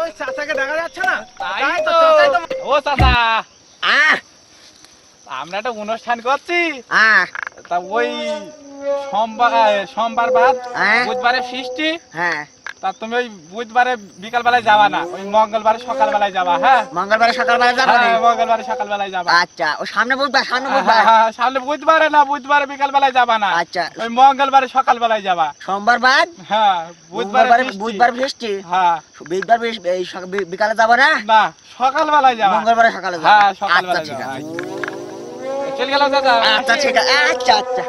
ওই চাচাকে দেখা যাচ্ছে না? তাই তো। ও চাচা, আমরা একটা অনুষ্ঠান করছি, তা ওই সোমবার বাদ বুধবারে ফিস্টি। হ্যাঁ, তা তুমি ওই বুধবারে বিকাল বেলায় যাবা না, ওই মঙ্গলবারে সকাল বেলায় যাবা। হ্যাঁ, মঙ্গলবারে সকালবেলা যাবো। হ্যাঁ, মঙ্গলবারে সকাল বেলায় যাবা। আচ্ছা, ও সামনে বুধবার, সামনে বুধবারে না, বুধবারে বিকাল বেলায় যাবা না। আচ্ছা, ওই মঙ্গলবারে সকাল বেলায় যাবা। সোমবার বাদ। হ্যাঁ, বুধবার বৃষ্টি। হ্যাঁ, বুধবার বিকালে যাবো না, না সকাল বেলায় যাবা। মঙ্গলবারে সকালে যাবো। হ্যাঁ, সকাল বেলায় ঠিক যাবা। আছে। চল গেলাম দাদা। আচ্ছা ঠিক আছে। আচ্ছা আচ্ছা।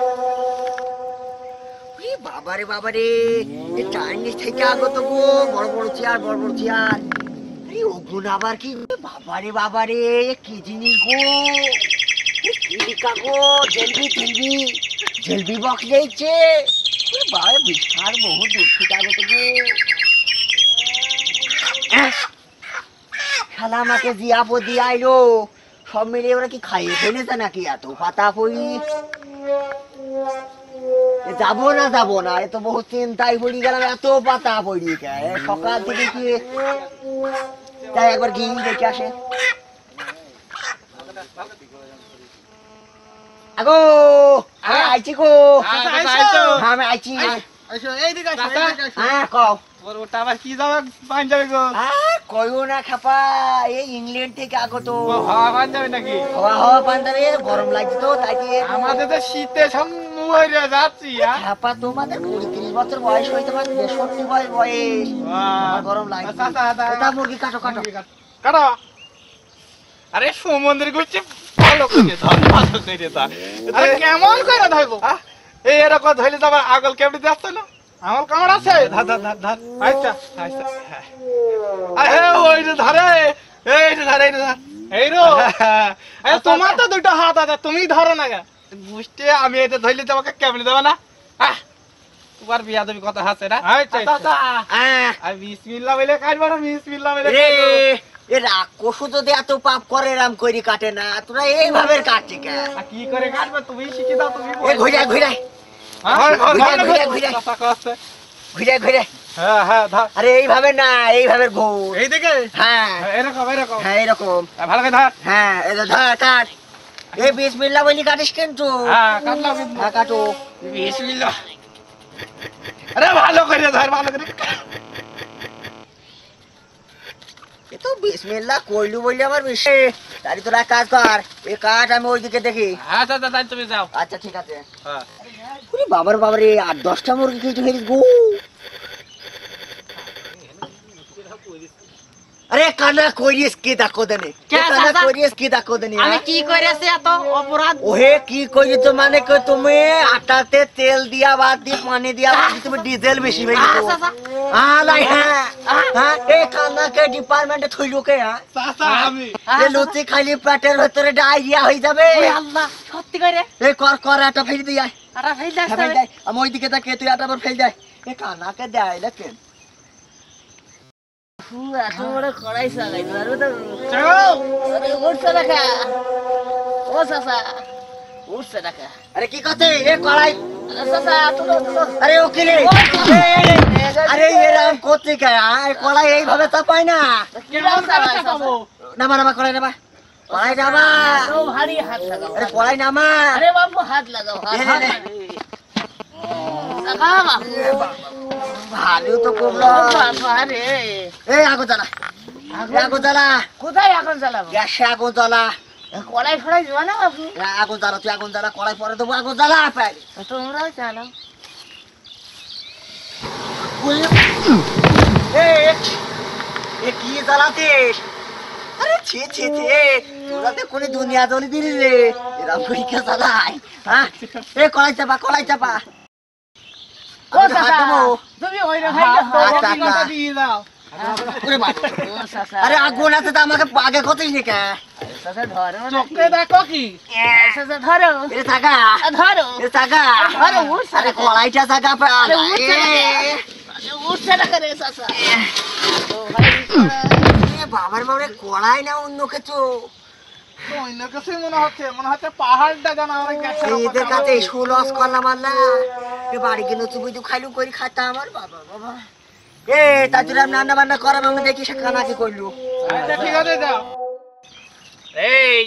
বাবারে বাবারে, এই চাইনিজ থেকে আগত গো, বড় বড় চেয়ার, বড় বড় চেয়ার। আরে ওগুন আবার কি? বাবারে বাবারে, কি জিনিস গো, কি লিখা গো, জেলবি বক্স দিয়েছে। বাবা, বিশাল বহু দূর থেকে আগত গো। শালা আমাকে জিয়াবো দিয়ে আইলো, সব মিলিয়ে ওরা কি খাইয়ে ফেলেছে নাকি? এত পাতা পড়ি, যাবো না, এত বহু চিন্তায় পড়ি গেলাম, এত পাতা পড়ি সকাল থেকে কি। তাই একবার গিয়ে দেখে আসে। আগো আইছি গো। আমি আইছি। হ্যাঁ কও। ওটা আবার কি যাবে পাঞ্জাবি গো? কইও না খাপা, এই ইংল্যান্ড থেকে আগত। হাওয়া পাঞ্জাবি নাকি? হাওয়া পাঞ্জাবি, গরম লাগছে তো তাই। আমাদের তো শীতে সব মরে যাচ্ছি। খাপা, তোমাদের 20-30 বছর বয়স হইতে পারে, 63 বয়স। গরম লাগছে। ওটা মুরগি কাটো কাটো কাটো। আরে সমুদ্রের গুচ্ছি ভালো করে ধর, ভালো করে ধর। আরে কেমন করে ধরবো? এই এরকম ধরলে তো আবার আগল কেমনি যাচ্ছে না? আমল কামড় আছে। ধর ধর ধর ধর। আচ্ছা আচ্ছা। আরে ওই যে ধরে, এই যে ধরে, এই যে ধর। এই রো। আরে তোমার তো দুটো হাত আছে, তুমি ধরো না গা। বুঝতে আমি এটা ধরলে তোমাকে কেমনি দেবো না? তোমার বিয়া দেবী কথা আছে না? আচ্ছা। আর বিসমিল্লাহ বলে কাটবো না, বিসমিল্লাহ বলে কষু যদি এত পাপ করে এরাম করি কাটে না, তোরা এইভাবে কাটছে কে? কি করে কাটবে তুমি শিখে দাও। তুমি ঘুরে ঘুরে ঘুরে। হ্যাঁ হ্যাঁ ধর। আরে এইভাবে না, এইভাবে ঘুর। এই দিকে? হ্যাঁ এরকম এরকম। হ্যাঁ এরকম। ভালো করে ধর। হ্যাঁ এই ধর কাট। এই বিসমিল্লাহ বলি কাটিস কিন্তু। হ্যাঁ কাটলাম কিন্তু। হ্যাঁ কাটো। বিসমিল্লাহ। আরে ভালো করে ধর, ভালো করে। এ তো বিসমিল্লাহ কইলু বলি আমার বিশ্বাস। তাই তোরা কাজ কর, এই কাঠ আমি ওইদিকে দেখি। আচ্ছা আচ্ছা তুমি যাও। আচ্ছা ঠিক আছে। হ্যাঁ। বাবারে 8-10টা মুরগি খেয়েছি ফেরিস গো। আরে কানা করিস কি দেখো দেনে, কানা করিস কি দেখো দেনে। আমি কি কইরাছি এত অপরাধ? ওহে কি কইলি তো, মানে কই তুমি আটাতে তেল দিয়া বাদ দি, পানি দিয়া বাদ দি, তুমি ডিজেল বেশি বেশি আচ্ছা আচ্ছা। আলাই হ্যাঁ হ্যাঁ। এই কানা কে ডিপার্টমেন্টে থইলো কে? হ্যাঁ চাচা আমি। এ লুচি খালি পেটের ভিতরে ডায়রিয়া হয়ে যাবে। ওই আল্লাহ, সত্যি কইরে? এই কর আটা ফেলে দিয়ে আয়। আটা ফেল দাস ফেলে দেয়, আমি ওইদিকে তাকে তুই আটা ফেলে দেয়। এ কানা কে দেয় দেখেন। এত বড় কড়াই চালাই পারবে তো? চলো। আরে উঠছে দেখা। ও চাচা, উঠছে দেখা। আরে কি কথা এ কড়াই? চাচা তুলো তুলো। আরে ওকিলে, আরে এরকম করতে কে? আয় কড়াই এইভাবে চাপায় না। কেমন করে চাপাবো? নামা কড়াই নামা, কড়াই নামা। ও ভারী হাত লাগাও। আরে কড়াই নামা। আরে বাবু হাত লাগাও, হাত। চাকা ভালো তো করলো। বাবা রে। এই আগুন জ্বালা, আগুন জ্বালা, কোথায় এখন চালাবো? গ্যাসে আগুন জ্বালা। কড়াই ফড়াই যাবা না বাবু? আগুন জ্বালা, তুই আগুন জ্বালা, কড়াই পরে দেবো, আগুন জ্বালা পাই। তোমরাও চালাও। এ কি জ্বালাতিস? আরে ছি ছি ছি, তোরা তো কোন দুনিয়া জ্বলি দিলি রে, এরকম করে কে জ্বালাই? হ্যাঁ এ কড়াই চাপা। ও চাচা, তুমি ওই রে ভাই আচ্ছা, দিয়ে দাও। আরে আগুন আছে তো আমাকে আগে কতিস নি কে? চাচা ধরো না। চোখে দেখো কি? চাচা ধরো। এ থাকা, ধরো। এ থাকা। আরে উঠছে আরে কড়াইটা থাকা পা। আরে উঠছে না। উঠছে না রে চাচা। বাবার বাবারে কড়াই না অন্য কিছু। অন্য কিছু মনে হচ্ছে পাহাড়টা জানা অনেক গেছে। এদের কাছে লস করলাম আল্লাহ। বাড়ি গেলে তুই খাইলু করে খাতা আমার বাবা। এ তাই তোরা রান্না বান্না করাম আমি দেখি সে খানা কি করলু। আচ্ছা ঠিক আছে যাও। এই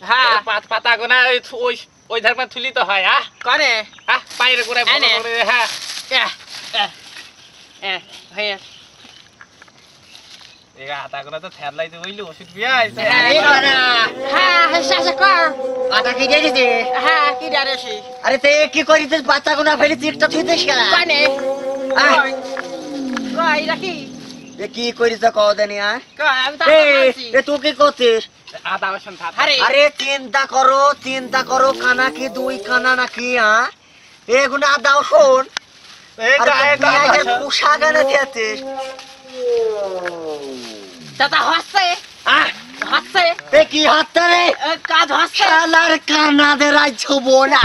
হ্যাঁ পাতা গোনা ওই ওই ধারমা থুলি তো হয় করে পায়ের গোড়ায় ভালো এনে। করে হ্যাঁ হ্যাঁ এগা হাতা গোনা তো থ্যারলাই তো হইলো ওষুধ বিয়াই এই বাড়া, হ্যাঁ চাচা কর আটা কি দিয়ে দিছে? হ্যাঁ কি ডারেছি আরে তে কি করিস বাচ্চা গুনা ফেলে চিটটা থুইতেস কেন? কানে আয়, কই রাখি এ কি করিস কও দেনি আয়? কই আমি তো এ আছি এ তুই কি করছিস? আদা বসন থাক আরে আরে চিন্তা করো কানা কি দুই কানা নাকি এগুনা দাও শোন। এই আরে যা এই তুই আগে যা কুশা গানে দিয়েছিস। চাচা হচ্ছে হচ্ছে এ কি হাতটা রে? কাজ হচ্ছে শালার কানা দে রাজ্য বোনা